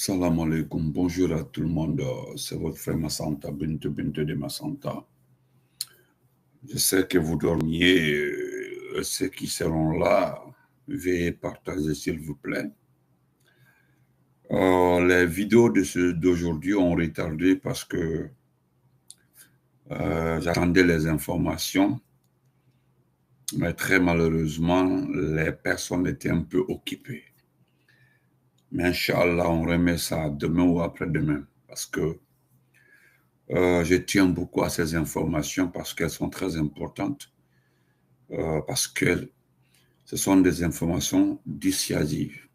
Salam alaikum, bonjour à tout le monde, c'est votre frère Massanta, Bintou de Massanta. Je sais que vous dormiez, ceux qui seront là, veuillez partager s'il vous plaît. Les vidéos d'aujourd'hui ont retardé parce que j'attendais les informations, mais très malheureusement, les personnes étaient un peu occupées. Mais Inch'Allah, on remet ça demain ou après-demain parce que je tiens beaucoup à ces informations parce qu'elles sont très importantes, parce que ce sont des informations dissuasives.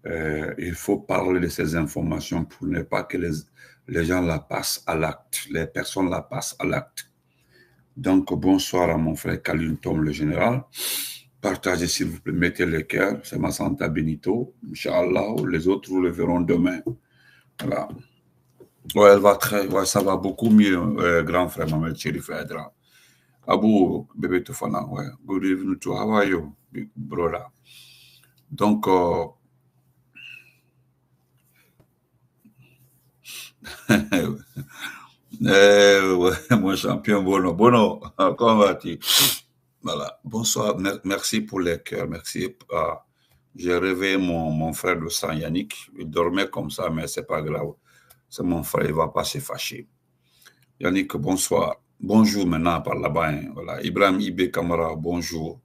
Il faut parler de ces informations pour ne pas que les gens la passent à l'acte, les personnes la passent à l'acte. Donc, bonsoir à mon frère Khalil Tom, le général. Partagez s'il vous plaît, mettez le cœur, c'est Massanta Benito. Inch'Allah, les autres, vous le verront demain. Voilà. Ouais, elle va ouais, ça va beaucoup mieux, grand frère Mohamed Chérif Edra. Abu, bébé Tofana, ouais. Good evening to how are you, big brother? Donc, ouais, mon champion Bono. Bono, comment vas-tu? Voilà, bonsoir, merci pour les cœurs, merci. J'ai réveillé mon frère de sang, Yannick. Il dormait comme ça, mais c'est pas grave. C'est mon frère, il va pas se fâcher. Yannick, bonsoir. Bonjour maintenant par là-bas. Hein, voilà. Ibrahim Ibé Kamara, bonjour.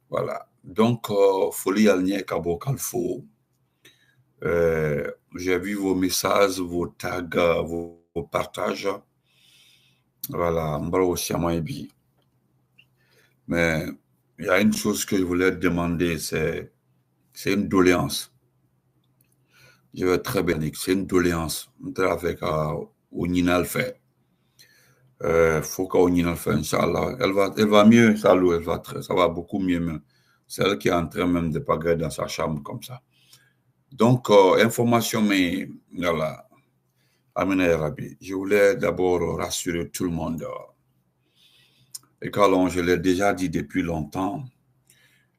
Voilà. Donc, Folie Alnier Kabo Kalfo. J'ai vu vos messages, vos tags, vos partages. Voilà, Mbaro Siamaïbi. Mais il y a une chose que je voulais demander, c'est une doléance. Je vais très bien dire, c'est une doléance. Avec Ouninal fait. Faut qu'Ouninal fait, Inch'Allah. Elle va mieux, ça va beaucoup mieux même. C'est elle qui est en train même de pagayer dans sa chambre comme ça. Donc, information, mais voilà. Amina Arabi. Je voulais d'abord rassurer tout le monde. Et quand je l'ai déjà dit depuis longtemps,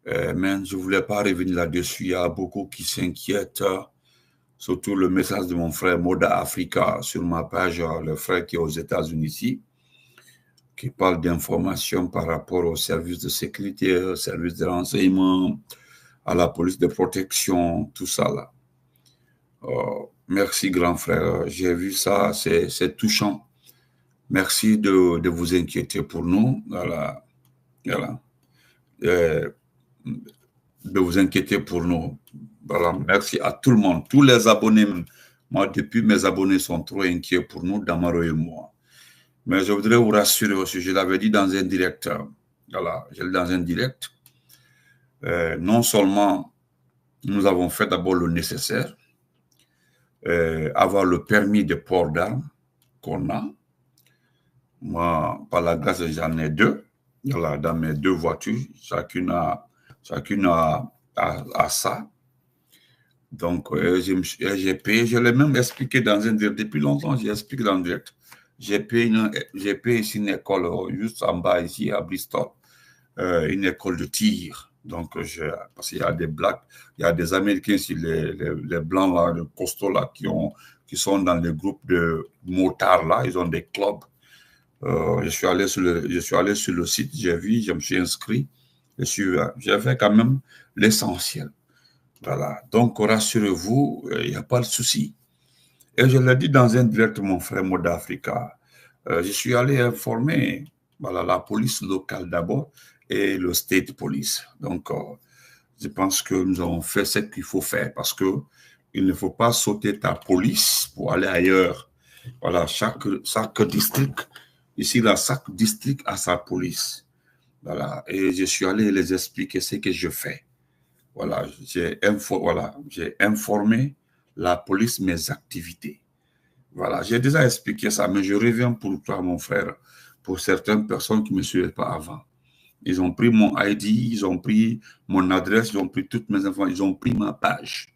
mais je ne voulais pas revenir là-dessus. Il y a beaucoup qui s'inquiètent, surtout le message de mon frère Moda Africa sur ma page, le frère qui est aux États-Unis ici, qui parle d'informations par rapport aux services de sécurité, aux services de renseignement, à la police de protection, tout ça là. Merci grand frère, j'ai vu ça, c'est touchant. Merci de vous inquiéter pour nous. Voilà. Voilà. De vous inquiéter pour nous. Voilà. Merci à tout le monde, tous les abonnés. Moi, depuis, mes abonnés sont trop inquiets pour nous, Damaro et moi. Mais je voudrais vous rassurer aussi, je l'avais dit dans un direct. Voilà, je l'ai dit dans un direct. Non seulement nous avons fait d'abord le nécessaire, avoir le permis de port d'armes qu'on a. Moi, par la grâce, j'en ai deux. Voilà, dans mes deux voitures, chacune a ça. Donc, j'ai payé, je l'ai même expliqué dans un direct. Depuis longtemps, j'ai expliqué dans un direct. J'ai payé ici une école, juste en bas, ici, à Bristol, une école de tir. Donc, parce qu'il y a des blacks, il y a des Américains ici, les blancs là, les costauds là, qui sont dans les groupes de motards là, ils ont des clubs. Je suis allé sur le site, j'ai vu, je me suis inscrit, j'ai fait quand même l'essentiel. Voilà. Donc, rassurez-vous, il n'y a pas de souci. Et je l'ai dit dans un direct, mon frère Moda Africa. Je suis allé informer voilà, la police locale d'abord et le state police. Donc, je pense que nous avons fait ce qu'il faut faire parce que il ne faut pas sauter ta police pour aller ailleurs. Voilà, chaque district, ici, là, chaque district a sa police. Voilà, et je suis allé les expliquer ce que je fais. Voilà, j'ai informé la police mes activités. Voilà, j'ai déjà expliqué ça, mais je reviens pour toi, mon frère, pour certaines personnes qui ne me suivaient pas avant. Ils ont pris mon ID, ils ont pris mon adresse, ils ont pris toutes mes informations, ils ont pris ma page.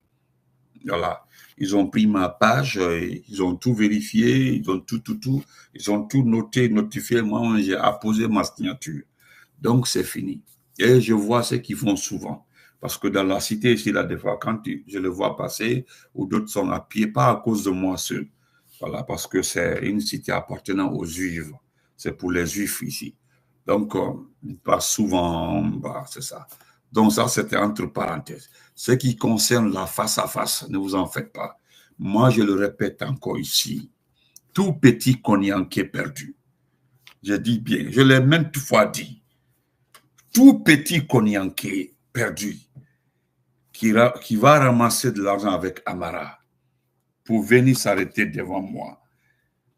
Voilà, ils ont pris ma page, ils ont tout vérifié, ils ont tout, ils ont tout noté, notifié. Moi, j'ai apposé ma signature. Donc, c'est fini. Et je vois ce qu'ils font souvent. Parce que dans la cité ici, là, des fois, quand je le vois passer, ou d'autres sont à pied, pas à cause de moi seul. Voilà, parce que c'est une cité appartenant aux Juifs. C'est pour les Juifs ici. Donc, ils passent souvent, bah, c'est ça. Donc, ça, c'était entre parenthèses. Ce qui concerne la face à face, ne vous en faites pas. Moi, je le répète encore ici. Tout petit Konyanké perdu. Je dis bien, je l'ai même fois dit. Tout petit Konyanké perdu qui va ramasser de l'argent avec Amara pour venir s'arrêter devant moi.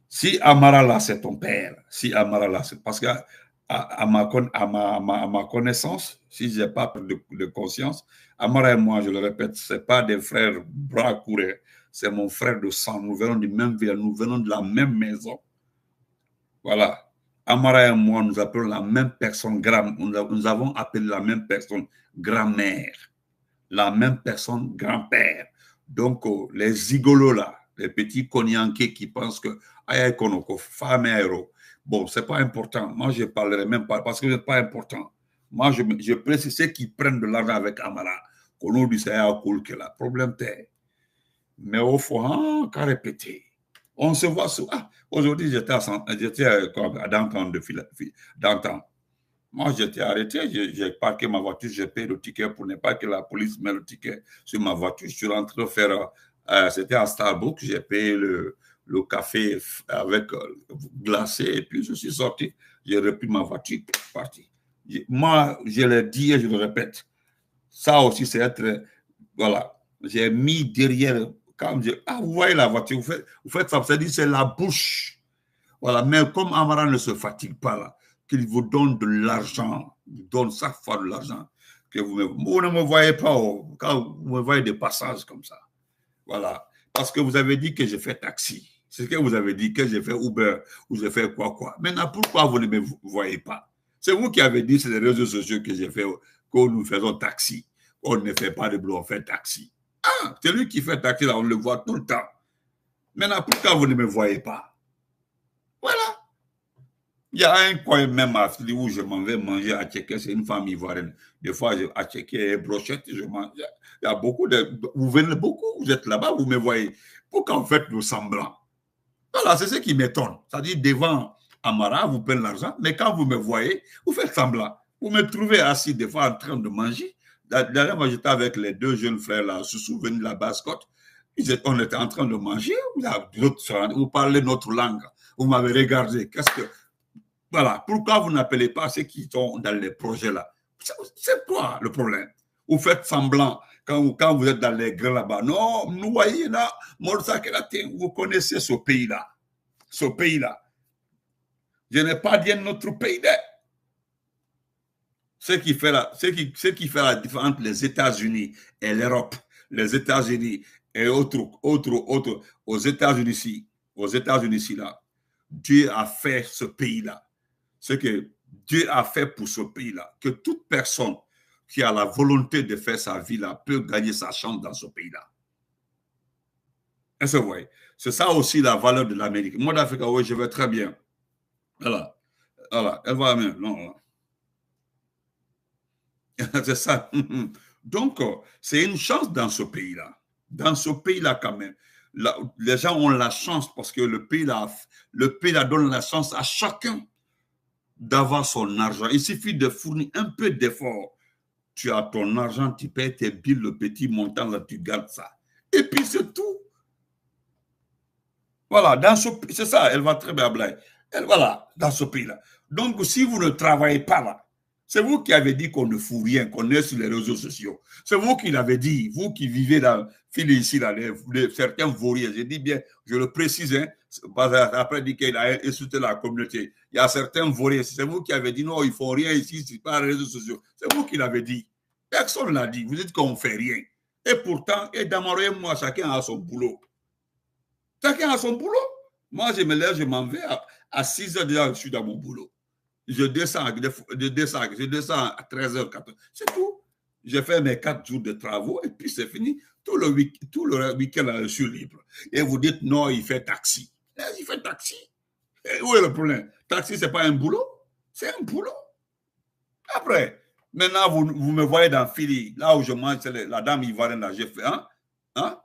Si Amara là, c'est ton père, si Amara là, c'est parce que à ma connaissance, si je n'ai pas de conscience, Amara et moi, je le répète, ce pas des frères bras courés, c'est mon frère de sang. Nous venons du même village, nous venons de la même maison. Voilà. Amara et moi, nous appelons la même personne, nous avons appelé la même personne grand-mère, la même personne grand-père. Donc, les zigolos là, les petits Konyankés qui pensent que aïe konoko, femme héros. Bon, c'est pas important. Moi, je parlerai même pas parce que c'est pas important. Moi, je précise ceux qui prennent de l'argent avec Amara. Qu'on nous dit ça cool que là. Problème t'es. Mais au fond, qu'à répéter. On se voit souvent. Ah, aujourd'hui, j'étais à Downtown. Moi, j'étais arrêté, j'ai parqué ma voiture, j'ai payé le ticket pour ne pas que la police mette le ticket sur ma voiture. Je suis rentré faire, c'était à Starbucks, j'ai payé le café avec glacé et puis je suis sorti, j'ai repris ma voiture, parti. Moi, je l'ai dit et je le répète, ça aussi, c'est être, voilà, j'ai mis derrière, vous voyez la voiture, vous faites ça, c'est la bouche. Voilà, mais comme Amara ne se fatigue pas là, qu'il vous donne de l'argent, il donne chaque fois de l'argent, que vous ne me voyez pas quand vous me voyez des passages comme ça. Voilà, parce que vous avez dit que j'ai fait taxi. C'est ce que vous avez dit, que j'ai fait Uber ou j'ai fait quoi. Maintenant, pourquoi vous ne me voyez pas? C'est vous qui avez dit sur les réseaux sociaux que j'ai fait, que nous faisons taxi. On ne fait pas de boulot, on fait taxi. Ah, c'est lui qui fait taxi, là, on le voit tout le temps. Maintenant, pourquoi vous ne me voyez pas? Voilà. Il y a un coin même à Fili où je m'en vais manger à Tchéké, c'est une femme ivoirienne. Des fois, à Tchéké, brochette, je mange. Il y a beaucoup de. Vous venez beaucoup, vous êtes là-bas, vous me voyez. Pourquoi vous faites le semblant? Voilà, c'est ce qui m'étonne. C'est-à-dire, devant Amara, vous prenez l'argent, mais quand vous me voyez, vous faites semblant. Vous me trouvez assis, des fois, en train de manger. D'ailleurs, moi, j'étais avec les deux jeunes frères là, se souvenir de la basse-côte. On était en train de manger, vous parlez notre langue. Vous m'avez regardé. Qu'est-ce que. Voilà. Pourquoi vous n'appelez pas ceux qui sont dans les projets là? C'est quoi le problème? Vous faites semblant quand vous êtes dans les grains là-bas. Non, nous voyons là, vous connaissez ce pays-là. Ce pays-là. Je n'ai pas dit notre pays. Ce qui fait la différence entre les États-Unis et l'Europe, les États-Unis et autres, aux États-Unis ici, là, Dieu a fait ce pays-là. Ce que Dieu a fait pour ce pays-là, que toute personne qui a la volonté de faire sa vie là peut gagner sa chance dans ce pays-là. Est-ce que vous voyez? C'est ça aussi la valeur de l'Amérique. Moi, d'Afrique, oui, je vais très bien. Voilà. Voilà. Elle va bien. Non. C'est ça. Donc, c'est une chance dans ce pays-là. Dans ce pays-là, quand même. Là, les gens ont la chance parce que le pays-là donne la chance à chacun d'avoir son argent. Il suffit de fournir un peu d'effort. Tu as ton argent, tu payes tes billes, le petit montant, là, tu gardes ça. Et puis, c'est tout. Voilà, c'est ça, elle va très bien, Blaye. Voilà, dans ce pays-là. Donc, si vous ne travaillez pas là, c'est vous qui avez dit qu'on ne fout rien, qu'on est sur les réseaux sociaux. C'est vous qui l'avez dit, vous qui vivez dans ici, là, certains vauriens. Je dis bien, je le précise, hein, après dit qu'il a insulté la communauté. Il y a certains vauriens. C'est vous qui avez dit non, ils ne font rien ici, c'est pas les réseaux sociaux. C'est vous qui l'avez dit. Personne ne l'a dit. Vous dites qu'on ne fait rien. Et pourtant, et Damaro et moi, chacun a son boulot. Chacun a son boulot. Moi, je me lève, je m'en vais à 6 heures déjà, je suis dans mon boulot. Je descends à 13 heures, 14 heures. C'est tout. J'ai fait mes 4 jours de travaux et puis c'est fini. Tout le week-end, je suis libre. Et vous dites, non, il fait taxi. Il fait taxi. Et où est le problème? Taxi, ce n'est pas un boulot. C'est un boulot. Après, Maintenant, vous me voyez dans Philly, là où je mange, c'est la dame ivoirienne, là, j'ai fait, hein?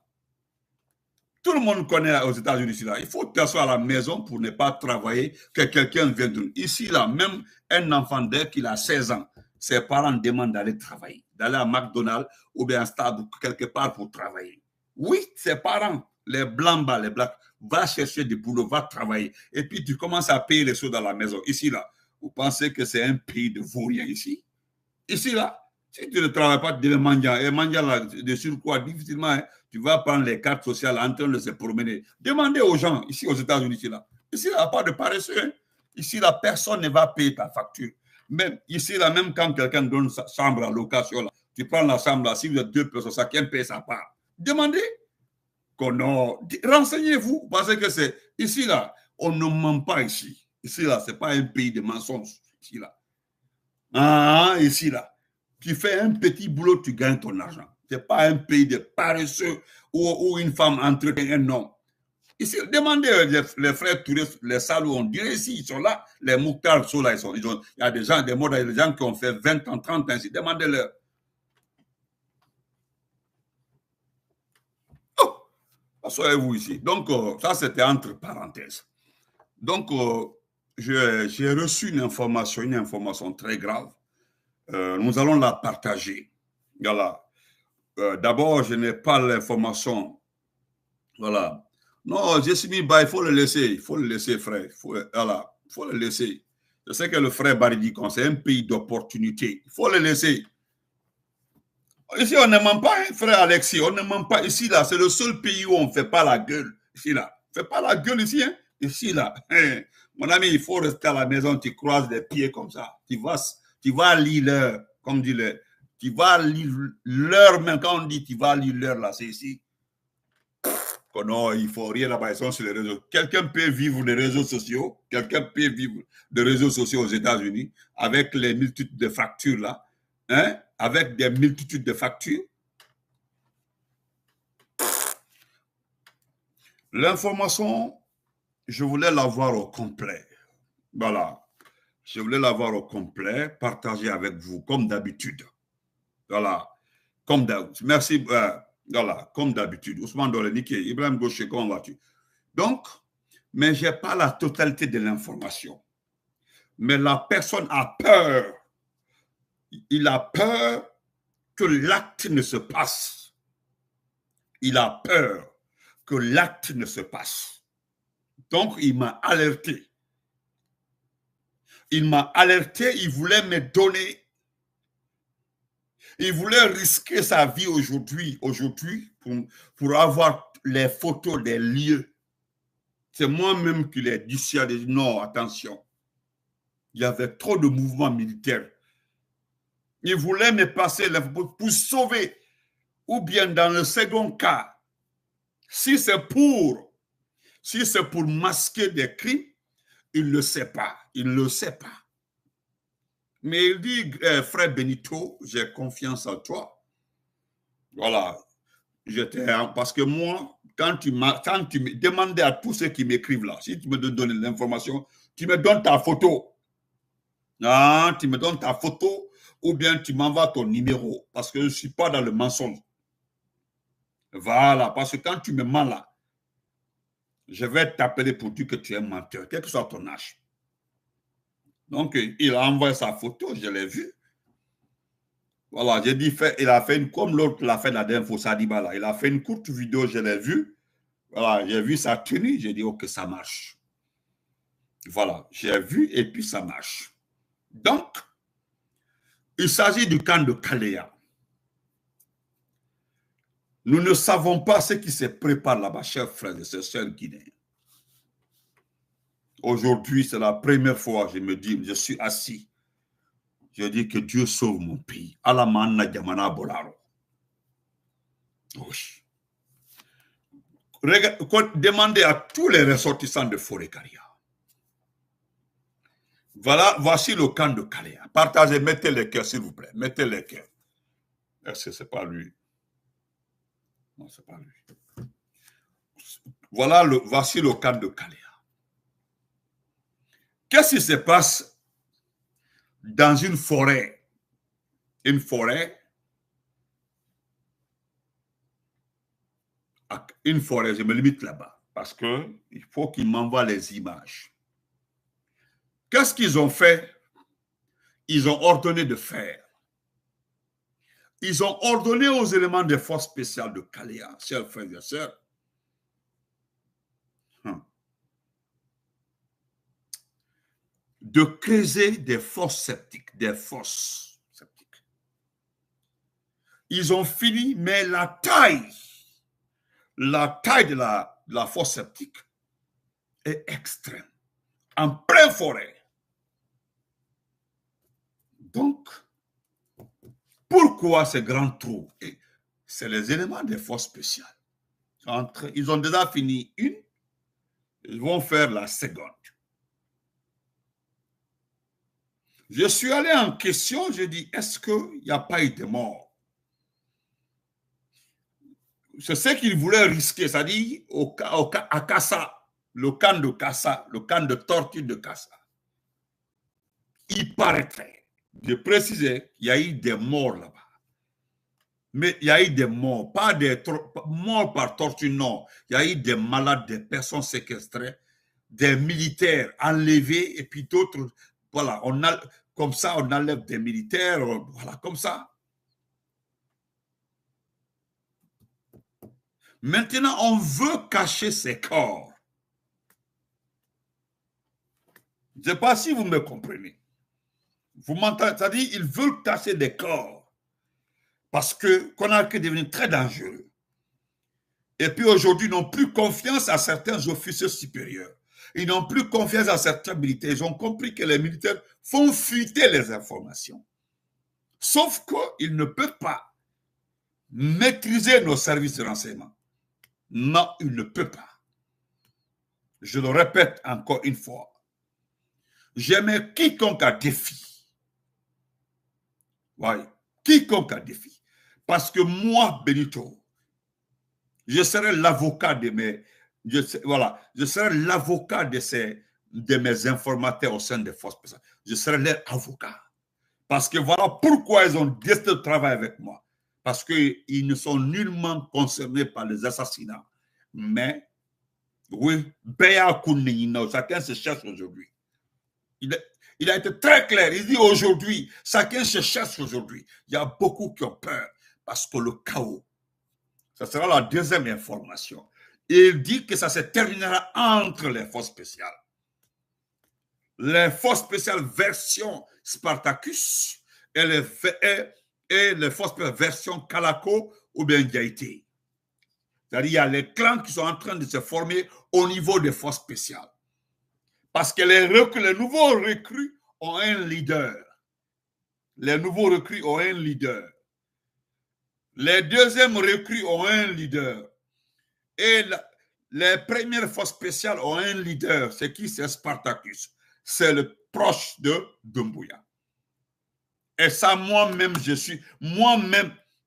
Tout le monde connaît aux États-Unis ici, là. Il faut t'asseoir à la maison pour ne pas travailler, que quelqu'un vienne de nous. Ici, là, même un enfant dès qu'il a 16 ans, ses parents demandent d'aller travailler, d'aller à McDonald's ou bien à un stade ou quelque part pour travailler. Oui, ses parents, les blancs bas, les blacks, va chercher du boulot, va travailler. Et puis tu commences à payer les choses dans la maison. Ici, là, vous pensez que c'est un pays de vauriens ici? Ici, là, si tu ne travailles pas, tu deviens mendiant. Et mendiant, là, de surcroît, difficilement, hein, tu vas prendre les cartes sociales en train de se promener. Demandez aux gens, ici aux États-Unis, ici, là. Ici, il n'y a pas de paresseux. Hein. Ici, là, personne ne va payer ta facture. Même ici, là, même quand quelqu'un donne sa chambre à location, là, tu prends la chambre, là, si vous êtes 2 personnes, chacun paye sa part. Demandez. Renseignez-vous, parce que c'est ici, là, on ne ment pas ici. Ici, là, ce n'est pas un pays de mensonges. Ici, là. Ici, là. Tu fais un petit boulot, tu gagnes ton argent. Ce n'est pas un pays de paresseux où une femme entretient un homme. Ici, demandez les frères touristes, les salauds, on dirait ici, ils sont là, les moutards sont là, il y a des gens, des gens qui ont fait 20 ans, 30 ans ici, demandez-leur. Oh, asseyez-vous ici. Donc, ça, c'était entre parenthèses. Donc, j'ai reçu une information très grave. Nous allons la partager. Voilà. D'abord, je n'ai pas l'information. Voilà. Non, j'ai suivi, il faut le laisser. Il faut le laisser, frère. Voilà. Il faut le laisser. Je sais que le frère Baridi, c'est un pays d'opportunité. Il faut le laisser. Ici, on ne ment pas, hein, frère Alexis. On ne ment pas. Ici, là, c'est le seul pays où on ne fait pas la gueule. Ici, là. On ne fait pas la gueule ici, hein. Ici, là. Hein. Mon ami, il faut rester à la maison. Tu croises les pieds comme ça. Tu vas lire l'heure, comme dit le. Tu vas lire l'heure, même quand on dit tu vas lire l'heure, là, c'est ici. Oh non, il ne faut rien là-bas, ils sont sur les réseaux. Quelqu'un peut vivre des réseaux sociaux, quelqu'un peut vivre des réseaux sociaux aux États-Unis avec les multitudes de factures là, hein, avec des multitudes de factures. L'information, je voulais l'avoir au complet. Voilà. Je voulais l'avoir au complet, partager avec vous, comme d'habitude. Voilà. Comme d'habitude. Merci. Voilà, comme d'habitude. Ousmane Dolenike, Ibrahim Gaucher, comment vas-tu? Donc, mais je n'ai pas la totalité de l'information. Mais la personne a peur. Il a peur que l'acte ne se passe. Il a peur que l'acte ne se passe. Donc, il m'a alerté. Il m'a alerté, il voulait me donner. Il voulait risquer sa vie aujourd'hui pour avoir les photos des lieux. C'est moi-même qui l'ai dissuadé. Non, attention. Il y avait trop de mouvements militaires. Il voulait me passer pour sauver. Ou bien dans le second cas, si c'est pour masquer des crimes, il ne le sait pas. Il ne le sait pas. Mais il dit, frère Benito, j'ai confiance en toi. Voilà. Parce que moi, quand tu me demandais à tous ceux qui m'écrivent là, si tu me donnes l'information, tu me donnes ta photo. Ah, tu me donnes ta photo ou bien tu m'envoies ton numéro parce que je ne suis pas dans le mensonge. Voilà, parce que quand tu me mens là, je vais t'appeler pour dire que tu es un menteur, quel que soit ton âge. Donc, il a envoyé sa photo, je l'ai vu. Voilà, j'ai dit, il a fait comme l'autre l'a fait la dernière fois, Sadiba là. Il a fait une courte vidéo, je l'ai vu. Voilà, j'ai vu sa tenue, j'ai dit, ok, ça marche. Voilà, j'ai vu et puis ça marche. Donc, il s'agit du camp de Kalea. Nous ne savons pas ce qui se prépare là-bas, chers frères et sœurs guinéens. Aujourd'hui, c'est la première fois, je me dis, je suis assis. Je dis que Dieu sauve mon pays. Alamana Djamana Bolaro. Oui. Demandez à tous les ressortissants de Forêt-Caria. Voilà, voici le camp de Kalea. Partagez, mettez les cœurs, s'il vous plaît. Mettez les cœurs. Est-ce que ce n'est pas lui? Non, ce n'est pas lui. Voilà, voici le camp de Kalea. Qu'est-ce qui se passe dans une forêt une forêt, je me limite là-bas, parce qu'il faut qu'ils m'envoient les images. Qu'est-ce qu'ils ont fait? Ils ont ordonné de faire. Ils ont ordonné aux éléments des forces spéciales de Kalea, chers frères et sœurs, de creuser des fosses septiques, Ils ont fini, mais la taille de la fosse septique est extrême, en pleine forêt. Donc, pourquoi ces grands trous? C'est les éléments des forces spéciales. Ils ont déjà fini une, ils vont faire la seconde. Je suis allé en question, je dis, est-ce qu'il n'y a pas eu de mort? C'est ce qu'ils voulaient risquer, c'est-à-dire à Kassa, le camp de Kassa, le camp de torture de Kassa. Il paraîtrait, je précisais, il y a eu des morts là-bas. Mais il y a eu des morts, pas des morts par torture, non. Il y a eu des malades, des personnes séquestrées, des militaires enlevés, et puis d'autres, voilà, comme ça, on enlève des militaires, voilà, comme ça. Maintenant, on veut cacher ces corps. Je ne sais pas si vous me comprenez. Vous m'entendez? C'est-à-dire, ils veulent cacher des corps parce que Conakry est devenu très dangereux. Et puis aujourd'hui, ils n'ont plus confiance à certains officiers supérieurs. Ils n'ont plus confiance à certains militaires. Ils ont compris que les militaires font fuiter les informations. Sauf qu'ils ne peuvent pas maîtriser nos services de renseignement. Non, ils ne peuvent pas. Je le répète encore une fois. J'aimais quiconque à défi. Oui, quiconque à défi. Parce que moi, Benito, je serai l'avocat de mes... je serai l'avocat de mes informateurs au sein des forces spéciales. Je serai leur avocat. Parce que voilà pourquoi ils ont décidé de travailler avec moi. Parce qu'ils ne sont nullement concernés par les assassinats. Mais, oui, chacun se cherche aujourd'hui. Il a été très clair. Il dit aujourd'hui, chacun se cherche aujourd'hui. Il y a beaucoup qui ont peur parce que le chaos, ça sera la deuxième information. Il dit que ça se terminera entre les forces spéciales. Les forces spéciales version Spartacus et les forces spéciales version Kalako ou bien Gaïté. C'est-à-dire qu'il y a les clans qui sont en train de se former au niveau des forces spéciales. Parce que les nouveaux recrues ont un leader. Les nouveaux recrues ont un leader. Les deuxièmes recrues ont un leader. Et les premières forces spéciales ont un leader. C'est qui? C'est Spartacus. C'est le proche de Doumbouya. Et ça, moi-même,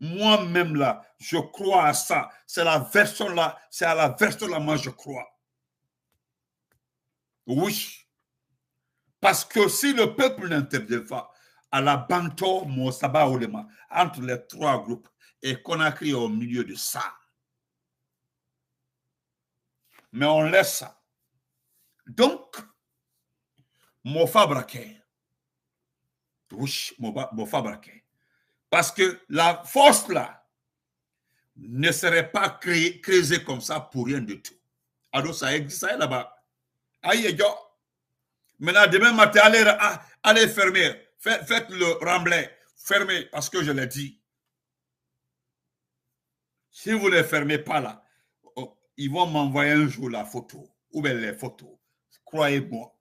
moi-même là, je crois à ça. C'est la version là, c'est à la version là, moi je crois. Oui. Parce que si le peuple n'intervient pas à la Banto, Mosaba, Olema, entre les trois groupes, et Conakry est au milieu de ça. Mais on laisse ça. Donc, Mofa Braquet. Oui, Mofa Braquet. Parce que la force là ne serait pas créée comme ça pour rien du tout. Alors ça existe là-bas. Aïe, maintenant, demain matin, allez fermer. Faites le remblai. Fermez, parce que je l'ai dit. Si vous ne les fermez pas là, ils vont m'envoyer un jour la photo, ou bien les photos. Croyez-moi.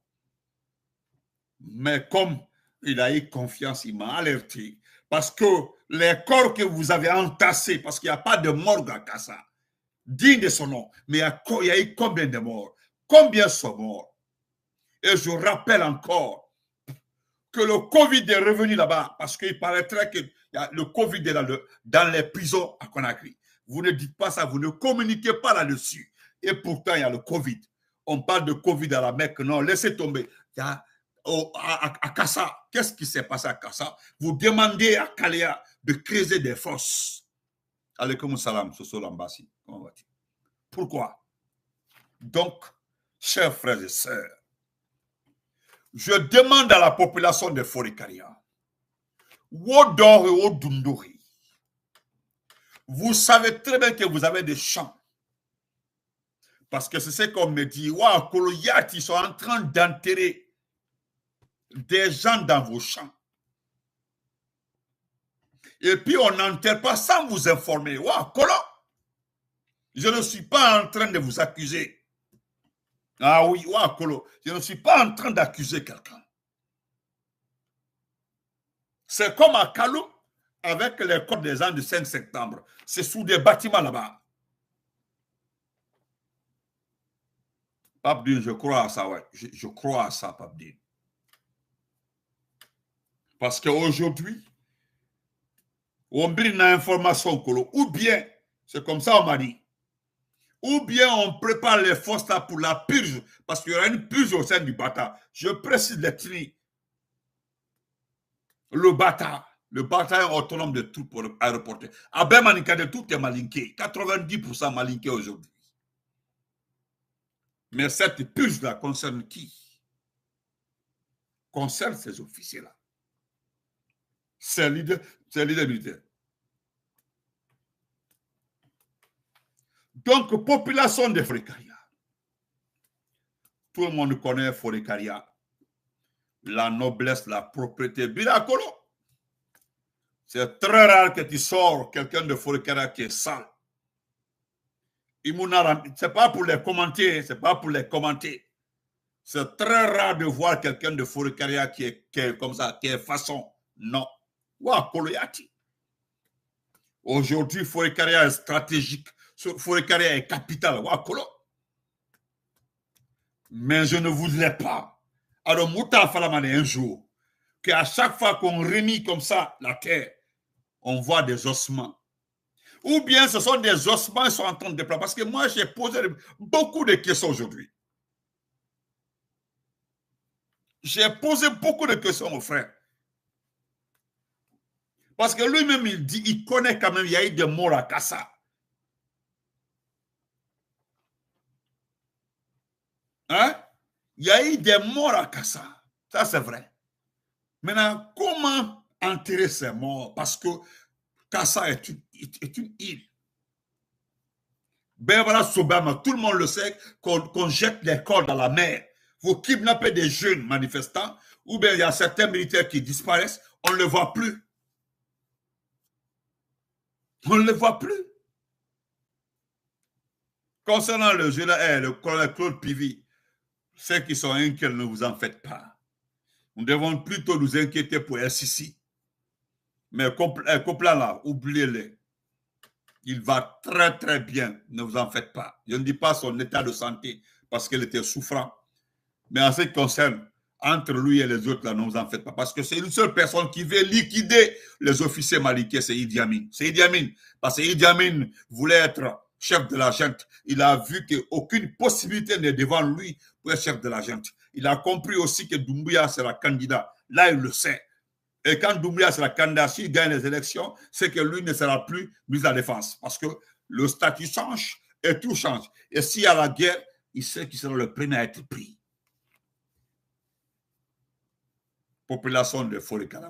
Mais comme il a eu confiance, il m'a alerté. Parce que les corps que vous avez entassés, parce qu'il n'y a pas de morgue à Kassa, digne de son nom, mais il y a eu combien de morts? Combien sont morts? Et je rappelle encore que le Covid est revenu là-bas, parce qu'il paraîtrait que le Covid est dans les prisons à Conakry. Vous ne dites pas ça, vous ne communiquez pas là-dessus. Et pourtant, il y a le Covid. On parle de Covid à la Mecque. Non, laissez tomber. à Kassa. Qu'est-ce qui s'est passé à Kassa? Vous demandez à Kalea de creuser des fosses. Alaykoum salam, Soso Lambassi. Comment vas-tu? Pourquoi? Donc, chers frères et sœurs, je demande à la population de Forikaria, Wodor et Wodundori, vous savez très bien que vous avez des champs. Parce que c'est ce qu'on me dit. Waouh, Koloyat, ils sont en train d'enterrer des gens dans vos champs. Et puis on n'enterre pas sans vous informer. Waouh, Kolo, je ne suis pas en train de vous accuser. Ah oui, waouh, Kolo, je ne suis pas en train d'accuser quelqu'un. C'est comme à Kalou, avec les corps des gens du 5 septembre. C'est sous des bâtiments là-bas. Papdine, je crois à ça, ouais. Je crois à ça, Papdine. Parce qu'aujourd'hui, on brille une information, ou bien, c'est comme ça on m'a dit, ou bien on prépare les forces là pour la purge, parce qu'il y aura une purge au sein du Bata. Je précise l'ethnie. Le bataillon autonome de troupes aéroportées. Abel Manikade, tout est malinqué. 90% malinqué aujourd'hui. Mais cette purge-là concerne qui? Concerne ces officiers-là. Ces leaders militaires. Donc, population de Forikaria. Tout le monde connaît Forikaria. La noblesse, la propriété. Birakolo. C'est très rare que tu sors quelqu'un de Forikaria qui est sale. C'est pas pour les commenter, c'est pas pour les commenter. C'est très rare de voir quelqu'un de Forikaria qui est comme ça, qui est façon. Non. Wa Koloyati. Aujourd'hui, Forikaria est stratégique. Forikaria est capital. Wa Kolo. Mais je ne voudrais pas. Alors, Mouta Falamane un jour, qu'à chaque fois qu'on remet comme ça la terre, on voit des ossements. Ou bien ce sont des ossements qui sont en train de déployer. Parce que moi, j'ai posé beaucoup de questions aujourd'hui. J'ai posé beaucoup de questions au frère. Parce que lui-même, il dit, il connaît quand même, il y a eu des morts à Kassa. Hein? Il y a eu des morts à Kassa. Ça, c'est vrai. Maintenant, comment enterrer ces morts? Parce que Kassa est une île. Ben voilà, Sobama, tout le monde le sait, qu'on jette les corps dans la mer. Vous kidnappez des jeunes manifestants, ou bien il y a certains militaires qui disparaissent, on ne le voit plus. On ne le voit plus. Concernant le jeu là, le colonel Claude Pivy, ceux qui sont inquiets, ne vous en faites pas. Nous devons plutôt nous inquiéter pour SCC. Mais Copland là, oubliez-le. Il va très très bien, ne vous en faites pas. Je ne dis pas son état de santé parce qu'il était souffrant. Mais en ce qui concerne entre lui et les autres, là, ne vous en faites pas. Parce que c'est une seule personne qui veut liquider les officiers malinqués, c'est Idi Amin. C'est Idi Amin. Parce que Idi Amin voulait être chef de la junte. Il a vu qu'aucune possibilité n'est devant lui pour être chef de la junte. Il a compris aussi que Doumbouya sera candidat. Là, il le sait. Et quand Doumbouya sera candidat, s'il gagne les élections, c'est que lui ne sera plus mis à défense. Parce que le statut change et tout change. Et s'il y a la guerre, il sait qu'il sera le premier à être pris. Population de Forikaria.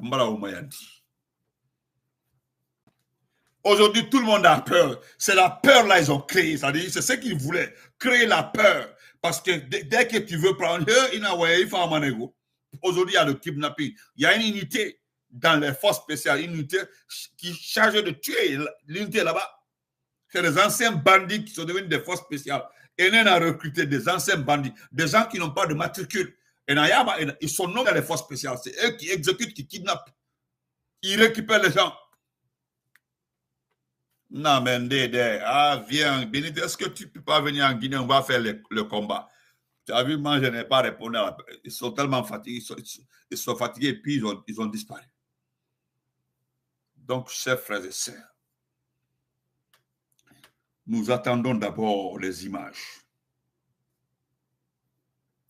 Aujourd'hui, tout le monde a peur. C'est la peur là ils ont créé. C'est ce qu'ils voulaient, créer la peur. Parce que dès que tu veux prendre, aujourd'hui il y a le kidnapping. Il y a une unité dans les forces spéciales, une unité qui est chargée de tuer l'unité là-bas. C'est des anciens bandits qui sont devenus des forces spéciales. Et on a recruté des anciens bandits, des gens qui n'ont pas de matricule. Et ils sont nommés dans les forces spéciales. C'est eux qui exécutent, qui kidnappent. Ils récupèrent les gens. Non, mais viens, Benito, est-ce que tu ne peux pas venir en Guinée, on va faire le combat. Tu as vu, moi, je n'ai pas répondu. Ils sont tellement fatigués, ils sont fatigués et puis ils ont disparu. Donc, chers frères et sœurs, nous attendons d'abord les images.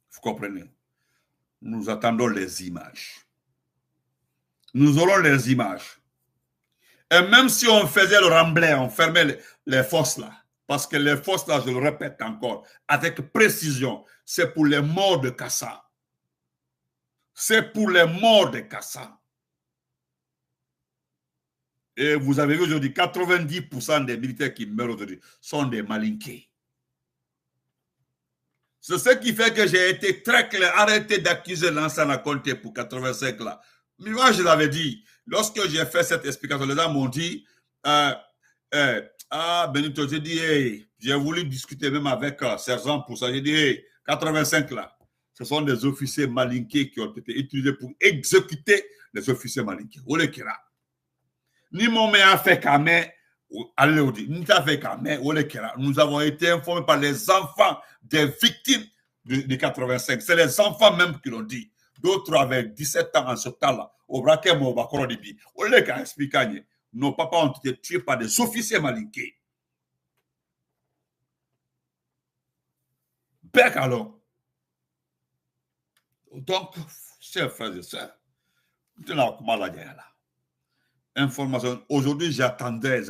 Vous comprenez? Nous attendons les images. Nous aurons les images. Et même si on faisait le remblai, on fermait les fosses là, parce que les fosses là, je le répète encore, avec précision, c'est pour les morts de Kassa. C'est pour les morts de Kassa. Et vous avez vu aujourd'hui, 90% des militaires qui meurent aujourd'hui sont des malinqués. C'est ce qui fait que j'ai été très clair. Arrêtez d'accuser Lansana Conté pour 85 là. Mais moi, je l'avais dit. Lorsque j'ai fait cette explication, les gens m'ont dit Benito, j'ai dit, hey, j'ai voulu discuter même avec Sergent pour ça. J'ai dit, hey, 85 là, ce sont des officiers malinqués qui ont été utilisés pour exécuter les officiers malinqués. Ni mon a fait camé, nous avons été informés par les enfants des victimes de 85. C'est les enfants même qui l'ont dit. D'autres avaient 17 ans en ce temps-là. Au braquet, mon bakoro de bi. On les a expliqué. Nos papas ont été tués par des officiers malinqués. Bec alors. Donc, chers frères et sœurs, maintenant, comment la guerre là? Information. Aujourd'hui, j'attendais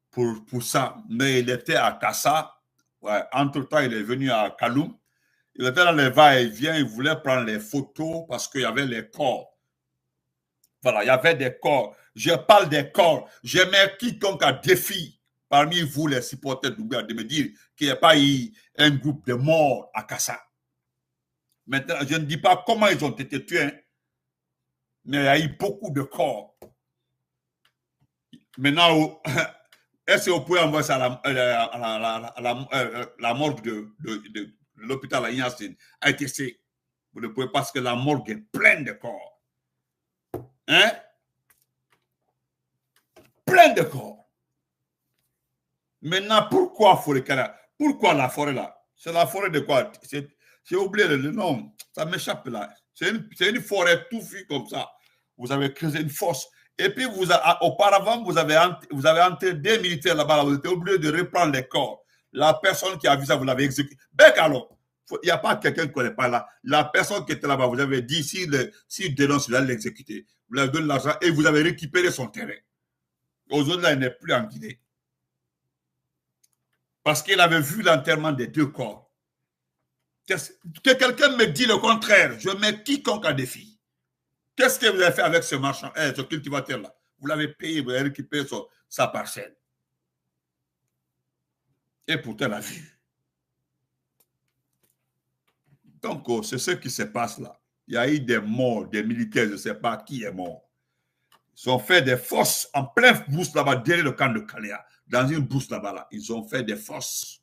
pour ça. Mais il était à Kassa. Ouais. Entre-temps, il est venu à Kaloum. Il était dans les va-et-vient. Il voulait prendre les photos parce qu'il y avait les corps. Voilà, il y avait des corps. Je parle des corps. Je mets quiconque à défi parmi vous, les supporters d'Ouga, de me dire qu'il n'y a pas eu un groupe de morts à Kassa. Maintenant, je ne dis pas comment ils ont été tués, mais il y a eu beaucoup de corps. Maintenant, est-ce que vous pouvez envoyer ça à la morgue de l'hôpital à Yassine, à ITC? Vous ne pouvez pas parce que la morgue est pleine de corps. Hein? Plein de corps. Maintenant, pourquoi forêt Canada? Pourquoi la forêt là? C'est la forêt de quoi? J'ai oublié le nom. Ça m'échappe là. C'est une forêt touffue comme ça. Vous avez creusé une fosse. Et puis, auparavant, vous avez entré des militaires là-bas. Vous êtes obligé de reprendre les corps. La personne qui a vu ça, vous l'avez exécuté. Bec alors. Il n'y a pas quelqu'un qui n'est pas là. La personne qui était là-bas, vous avez dit, s'il dénonce, vous allez l'exécuter. Vous lui avez donné l'argent et vous avez récupéré son terrain. Aujourd'hui, là, il n'est plus en Guinée. Parce qu'il avait vu l'enterrement des deux corps. Que quelqu'un me dit le contraire, je mets quiconque à défi. Qu'est-ce que vous avez fait avec ce marchand, ce cultivateur-là? Vous l'avez payé, vous avez récupéré sa parcelle. Et pourtant, la vue. Donc, c'est ce qui se passe là. Il y a eu des morts, des militaires, je ne sais pas qui est mort. Ils ont fait des fosses en plein brousse là-bas, derrière le camp de Kalea. Dans une brousse là-bas, là, ils ont fait des fosses.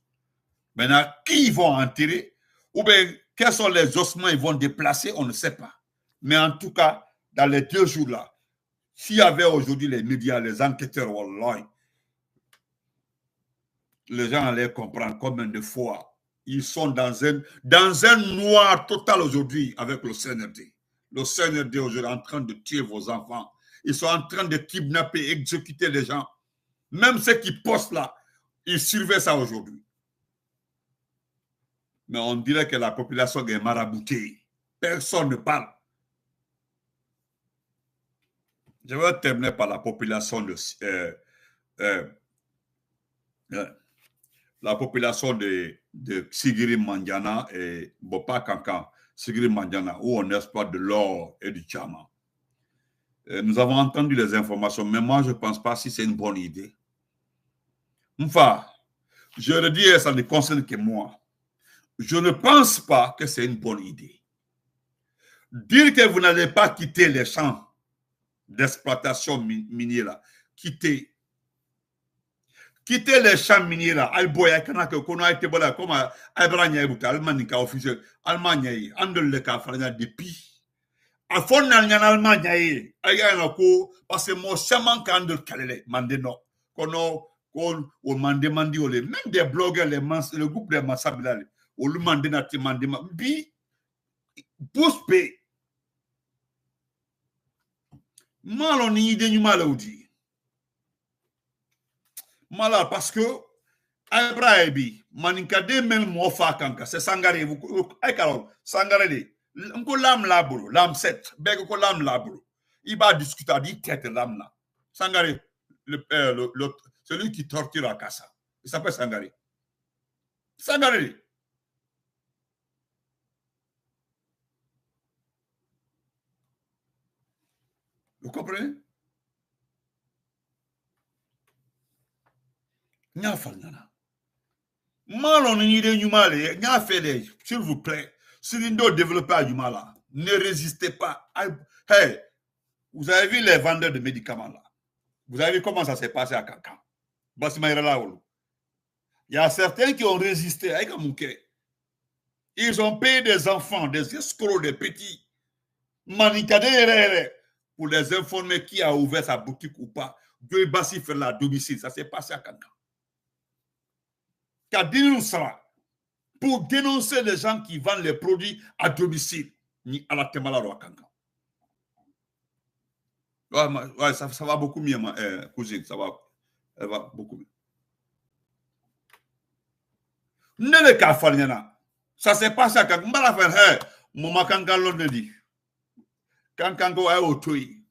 Maintenant, qui ils vont enterrer? Ou bien, quels sont les ossements ils vont déplacer? On ne sait pas. Mais en tout cas, dans les 2 jours là, s'il y avait aujourd'hui les médias, les enquêteurs, wallahi, les gens allaient comprendre combien de fois ils sont dans un noir total aujourd'hui avec le CNRD. Le CNRD aujourd'hui est en train de tuer vos enfants. Ils sont en train de kidnapper, exécuter les gens. Même ceux qui postent là, ils surveillent ça aujourd'hui. Mais on dirait que la population est maraboutée. Personne ne parle. Je vais terminer par la population de Sigiri Mandiana et Bopa Kankan, Sigiri Mandiana, où on exploite de l'or et du diamant. Nous avons entendu les informations, mais moi, je ne pense pas si c'est une bonne idée. Enfin, je le dis, ça ne concerne que moi. Je ne pense pas que c'est une bonne idée. Dire que vous n'allez pas quitter les champs d'exploitation minière là, quitter les champs miniers là, alboya kana que kono a été voilà comme Abraham Buta Allemagne ka officiel Allemagne andol le ka fanya depuis a fonna nyana Allemagne aya na ko parce que mo chaman ka andol kalele mandeno kono ko o mandi ole même des blogueurs le groupe des Massabilal o lu mandena ti mandema bi bouspe malo ni ide nyuma la odi malade parce que Abraham, Maninkade men mofa kanka, c'est Sangaré. Sangaré, on l'âme labro, l'âme 7, beg ko l'âme labro. Il va discuter, dit tête l'âme là. Sangaré, celui qui torture à Kassa. Il s'appelle Sangaré. Sangaré. Vous comprenez? Nya falnana. Malon ni de nyumale, nya fele, s'il vous plaît. Si vous ne développez pas du mal là, ne résistez pas. Hey, vous avez vu les vendeurs de médicaments là. Vous avez vu comment ça s'est passé à Kankan. Il y a certains qui ont résisté avec Amouké. Ils ont payé des enfants, des escrocs, des petits. Manikade pour les informer qui a ouvert sa boutique ou pas. Dieu Bassi fait la domicile. Ça s'est passé à Kankan. Kadinu Sara, pour dénoncer les gens qui vendent les produits à domicile, ni à la Temala à Kankan. Ouais, ça va beaucoup mieux, ma cousine. Ça va beaucoup mieux. Nele ka falnyana. Ça s'est passé à Kankan. Mbala faire, Moma Kankan l'on dit. Kankan go a otoi.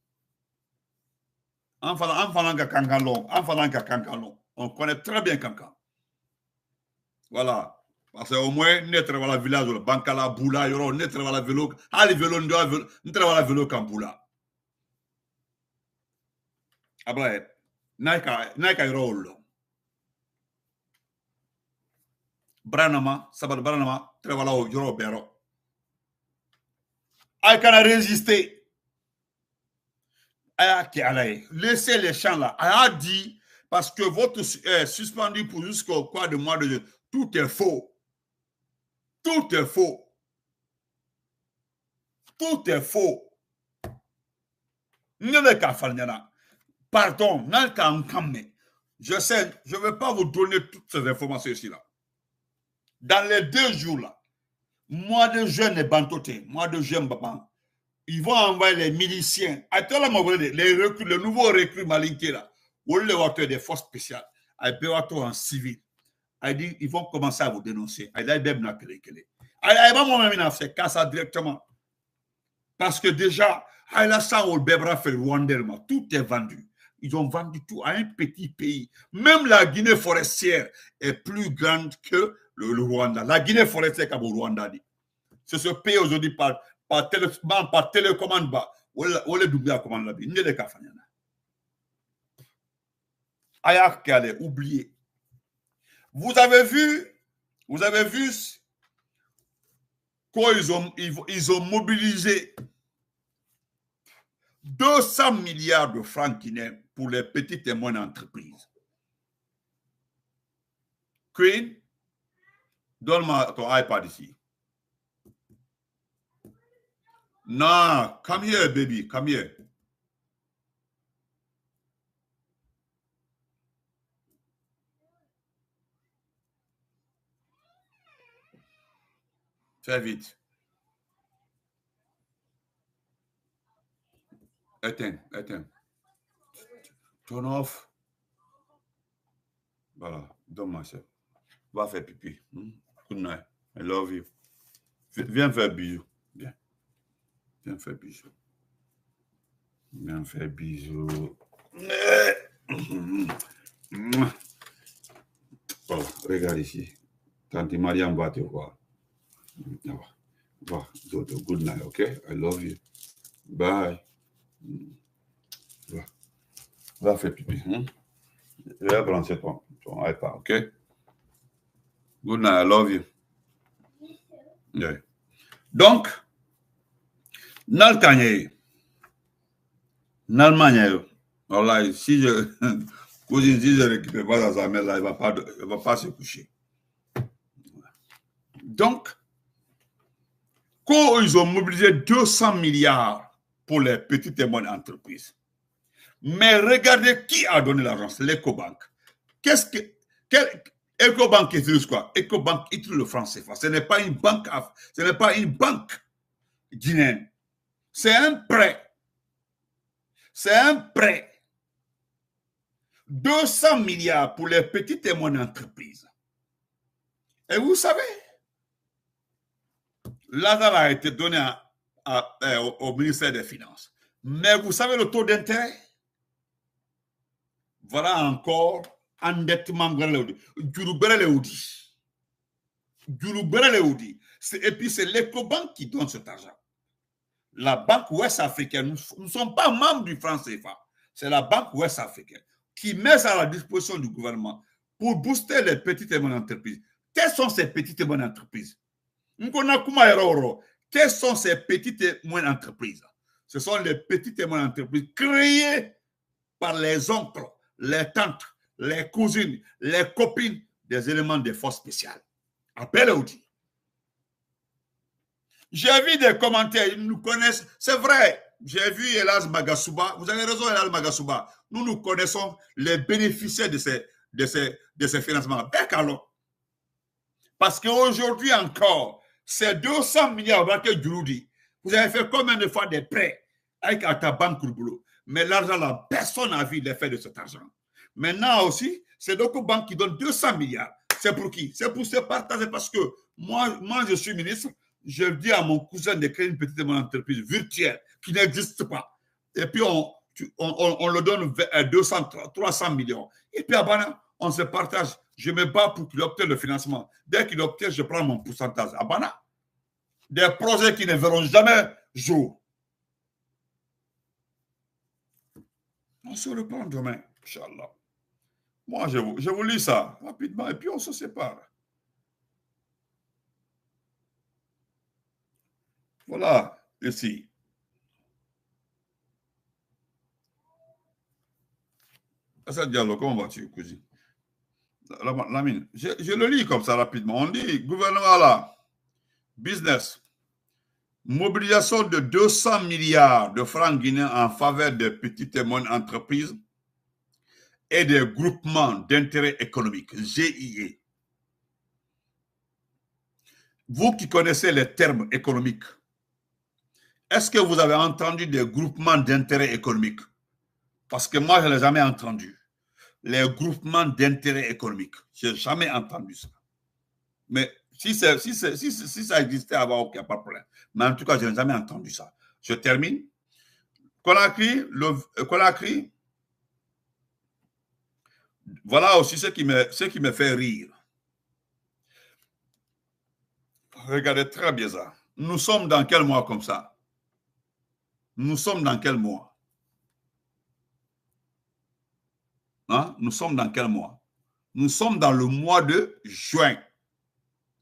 En faisant Kankan long. On connaît très bien Kankan. Voilà. Parce qu'au moins, nous travaillons dans le village, Bankala, Boula, nous travaillons dans le vélo. Ali vélo, nous travaillons dans le vélo Kamboula. Après, Naika Yoro. Branama, Sabat Branama, travaillons au Yoro Bero. Aïkana résister. Laissez les champs là. A dit, parce que votre suspendu pour jusqu'au quoi de mois de tout est faux. Tout est faux. Tout est faux. Pardon, je sais, je ne vais pas vous donner toutes ces informations ici-là. Dans les 2 jours là, moi de jeunes et bantoté, moi de jeunes babans, ils vont envoyer les miliciens. Les nouveaux recrues malinqués là, les des forces spéciales, en civil. Ils vont commencer à vous dénoncer. C'est ça directement. Parce que déjà, tout est vendu. Ils ont vendu tout à un petit pays. Même la Guinée forestière est plus grande que le Rwanda. La Guinée forestière comme le Rwanda. C'est ce pays aujourd'hui par télécommande. Oubliez. Vous avez vu quand ils ont mobilisé 200 milliards de francs guinéens pour les petites et moyennes entreprises. Queen, donne-moi ton iPad ici. Non, come here, baby, come here. Fais vite. Éteins. Turn off. Voilà, donne-moi ça. Va faire pipi. Good night. I love you. Viens faire bisous. Viens faire bisous. Viens faire bisous. Oh, regarde ici. Tante Mariam va te voir. Good night, okay? I love you. Bye. Va faire pipi. Je vais brancher ton iPad, ok? Good night, I love you. Yeah. Donc, dans le cagné, dans le manière, voilà, si je récupère pas dans sa mère, là, il ne va pas se coucher. Donc, quand ils ont mobilisé 200 milliards pour les petites et moyennes entreprises, mais regardez qui a donné l'argent, c'est l'Ecobank. Ecobank utilise quoi? Ecobank utilise le franc CFA. Ce n'est pas une banque guinéenne. C'est un prêt. 200 milliards pour les petites et moyennes entreprises. Et vous savez, l'argent a été donné au ministère des Finances. Mais vous savez le taux d'intérêt? Voilà encore endettement. Et puis c'est l'Ecobank qui donne cet argent. La Banque ouest africaine, nous ne sommes pas membres du franc CFA. C'est la Banque ouest africaine qui met ça à la disposition du gouvernement pour booster les petites et moyennes entreprises. Quelles sont ces petites et moyennes entreprises? Quelles sont ces petites et moyennes entreprises? Ce sont les petites et moyennes entreprises créées par les oncles, les tantes, les cousines, les copines des éléments des forces spéciales. Appelle Audi. J'ai vu des commentaires, ils nous connaissent. C'est vrai, j'ai vu Elaz Magasuba. Vous avez raison, Elaz Magasuba. Nous connaissons les bénéficiaires de ces financements. Parce qu'aujourd'hui encore, c'est 200 milliards de Djouroudi. Vous avez fait combien de fois des prêts avec Atabank Boulot? Mais l'argent là, personne n'a vu l'effet de cet argent. Maintenant aussi, c'est d'autres banques qui donnent 200 milliards. C'est pour qui? C'est pour se partager parce que moi je suis ministre. Je dis à mon cousin de créer une petite entreprise virtuelle qui n'existe pas. Et puis, on le donne 200, 300 millions. Et puis, à Bana, on se partage. Je me bats pour qu'il obtienne le financement. Dès qu'il obtient, je prends mon pourcentage. À Bana, des projets qui ne verront jamais jour. On se reprend demain, Inch'Allah. Moi, je vous lis ça rapidement et puis on se sépare. Voilà, ici. Assad Diallo, comment vas-tu, cousin? Lamine, je le lis comme ça rapidement. On dit, gouvernement là, business, mobilisation de 200 milliards de francs guinéens en faveur des petites et moyennes entreprises et des groupements d'intérêt économique, GIE. Vous qui connaissez les termes économiques, est-ce que vous avez entendu des groupements d'intérêt économique? Parce que moi, je ne l'ai jamais entendu. Les groupements d'intérêt économique. Je n'ai jamais entendu ça. Mais si ça existait avant, il n'y a pas de problème. Mais en tout cas, je n'ai jamais entendu ça. Je termine. Conakry, voilà aussi ce qui me fait rire. Regardez très bien ça. Nous sommes dans quel mois comme ça? Nous sommes dans quel mois? Hein? Nous sommes dans quel mois? Nous sommes dans le mois de juin.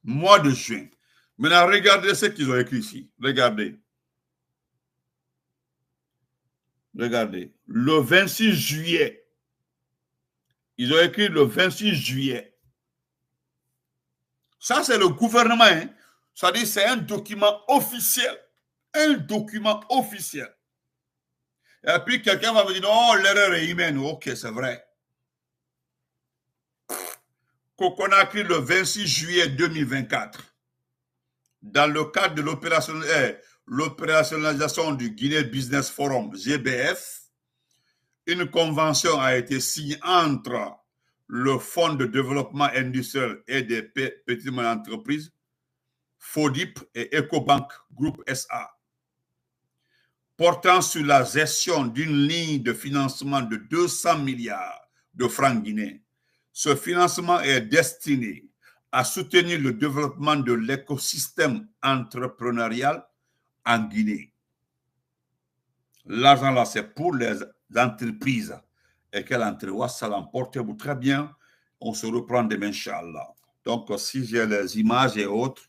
Mois de juin. Maintenant, regardez ce qu'ils ont écrit ici. Regardez. Regardez. Le 26 juillet. Ils ont écrit le 26 juillet. Ça, c'est le gouvernement. Hein? Ça dit c'est un document officiel. Un document officiel. Et puis, quelqu'un va me dire, non, l'erreur est humaine. Ok, c'est vrai. Qu'on a écrit le 26 juillet 2024, dans le cadre de l'opérationnalisation du Guinée Business Forum, GBF, une convention a été signée entre le Fonds de développement industriel et des petites et moyennes entreprises, FODIP et Ecobank Group SA, portant sur la gestion d'une ligne de financement de 200 milliards de francs guinéens. Ce financement est destiné à soutenir le développement de l'écosystème entrepreneurial en Guinée. L'argent là, c'est pour les entreprises. Et quelle entreprise, ça l'emporte-vous très bien. On se reprend demain, Inch'Allah. Donc, si j'ai les images et autres,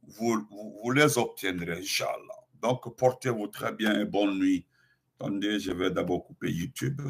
vous les obtiendrez, Inch'Allah. Donc, portez-vous très bien et bonne nuit. Attendez, je vais d'abord couper YouTube.